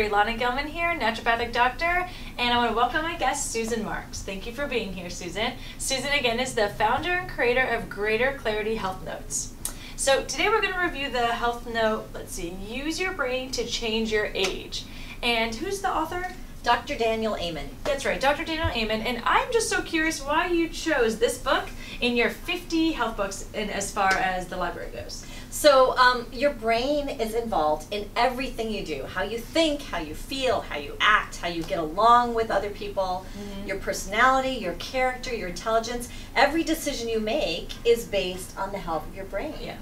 Dr. Ilana Gilman here, naturopathic doctor, and I want to welcome my guest, Susan Marx. Thank you for being here, Susan. Susan, again, is the founder and creator of Greater Clarity Health Notes. So today we're going to review the health note, let's see, Use Your Brain to Change Your Age. And who's the author? Dr. Daniel Amen. That's right, Dr. Daniel Amen. And I'm just so curious why you chose this book in your 50 health books and as far as the library goes. So your brain is involved in everything you do. How you think, how you feel, how you act, how you get along with other people, your personality, your character, your intelligence. Every decision you make is based on the health of your brain. Yeah.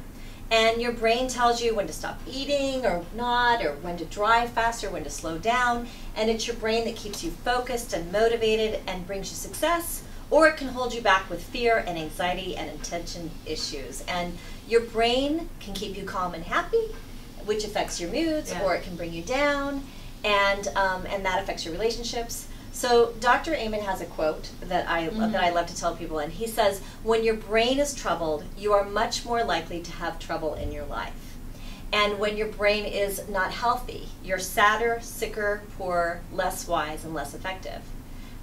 And your brain tells you when to stop eating or not, or when to drive faster, when to slow down. And it's your brain that keeps you focused and motivated and brings you success, or it can hold you back with fear and anxiety and attention issues. And your brain can keep you calm and happy, which affects your moods, or it can bring you down, and that affects your relationships. So Dr. Amen has a quote that I love to tell people, and he says, when your brain is troubled, you are much more likely to have trouble in your life. And when your brain is not healthy, you're sadder, sicker, poorer, less wise, and less effective.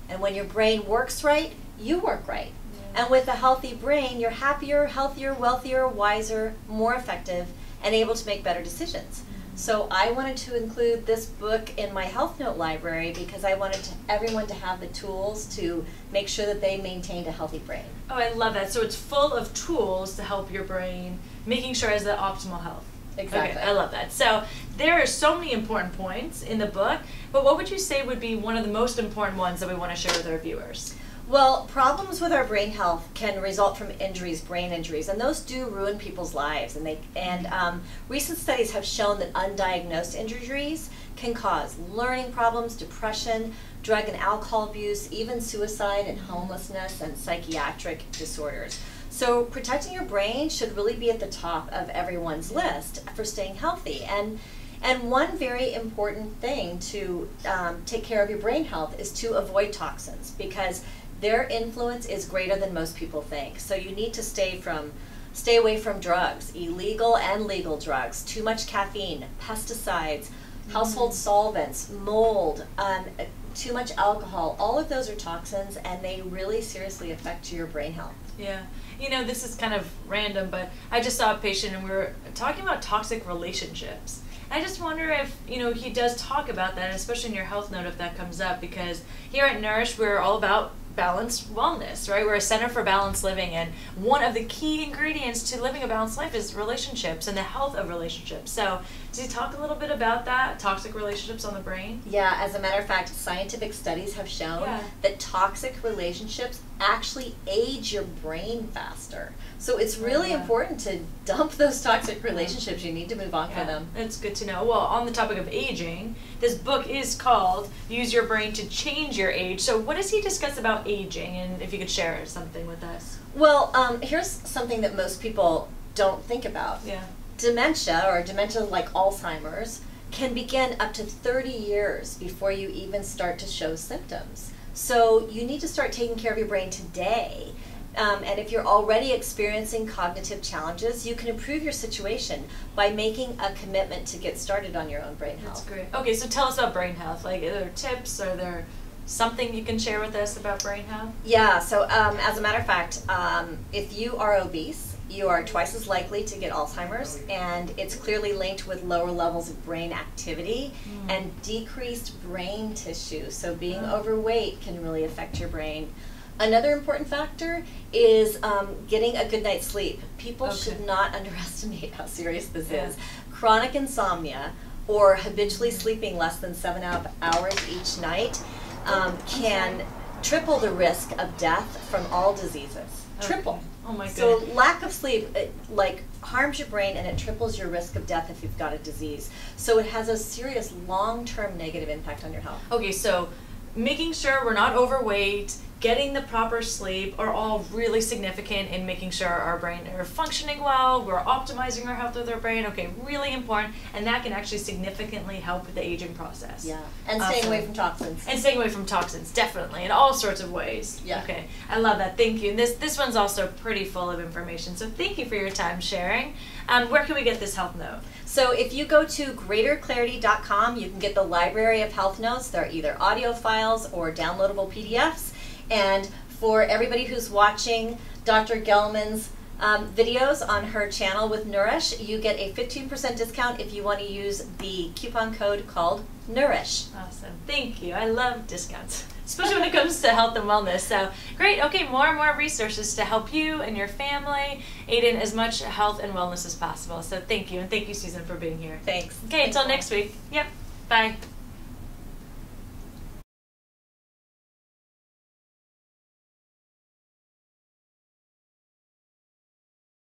And when your brain works right, you work right. And with a healthy brain, you're happier, healthier, wealthier, wiser, more effective, and able to make better decisions. So I wanted to include this book in my health note library because I wanted everyone to have the tools to make sure that they maintained a healthy brain. Oh, I love that. So it's full of tools to help your brain, making sure it has the optimal health. Exactly. Okay, I love that. So there are so many important points in the book, but what would you say would be one of the most important ones that we want to share with our viewers? Well, problems with our brain health can result from injuries, brain injuries, and those do ruin people's lives. And recent studies have shown that undiagnosed injuries can cause learning problems, depression, drug and alcohol abuse, even suicide and homelessness and psychiatric disorders. So protecting your brain should really be at the top of everyone's list for staying healthy. And one very important thing to take care of your brain health is to avoid toxins, because their influence is greater than most people think. So you need to stay away from drugs, illegal and legal drugs, too much caffeine, pesticides, household solvents, mold, too much alcohol. All of those are toxins, and they really seriously affect your brain health. Yeah. You know, this is kind of random, but I just saw a patient and we were talking about toxic relationships. I just wonder if, you know, he does talk about that, especially in your health note if that comes up, because here at Nourish, we're all about balanced wellness, right? We're a center for balanced living, and one of the key ingredients to living a balanced life is relationships and the health of relationships. So did you talk a little bit about that, toxic relationships on the brain? Yeah, as a matter of fact, scientific studies have shown that toxic relationships actually age your brain faster. So it's really important to dump those toxic relationships. You need to move on from them. It's good to know. Well, on the topic of aging, this book is called Use Your Brain to Change Your Age. So what does he discuss about aging, and if you could share something with us? Well, here's something that most people don't think about. Dementia, or dementia like Alzheimer's, can begin up to 30 years before you even start to show symptoms. So you need to start taking care of your brain today. And if you're already experiencing cognitive challenges, you can improve your situation by making a commitment to get started on your own brain health. That's great. Okay, so tell us about brain health. Like, are there tips? Are there something you can share with us about brain health? Yeah, so as a matter of fact, if you are obese, you are twice as likely to get Alzheimer's, and it's clearly linked with lower levels of brain activity and decreased brain tissue. So being overweight can really affect your brain. Another important factor is getting a good night's sleep. People should not underestimate how serious this is. Chronic insomnia, or habitually sleeping less than 7 hours each night, can triple the risk of death from all diseases. Triple. Oh my goodness. So lack of sleep harms your brain, and it triples your risk of death if you've got a disease. So it has a serious long-term negative impact on your health. Okay, so making sure we're not overweight, getting the proper sleep are all really significant in making sure our brain are functioning well, we're optimizing our health with our brain. Okay, really important, and that can actually significantly help with the aging process. Yeah, and staying away from toxins. And staying away from toxins, definitely, in all sorts of ways. Yeah. Okay, I love that. Thank you. And this one's also pretty full of information, so thank you for your time sharing. Where can we get this health note? So if you go to greaterclarity.com, you can get the library of health notes. They're either audio files or downloadable PDFs. And for everybody who's watching Dr. Gelman's videos on her channel with Nourish, you get a 15% discount if you want to use the coupon code called Nourish. Awesome. Thank you. I love discounts, especially when it comes to health and wellness. So great. Okay, more and more resources to help you and your family aid in as much health and wellness as possible. So thank you, and thank you, Susan, for being here. Thanks. Okay, until next week. Yep. Bye.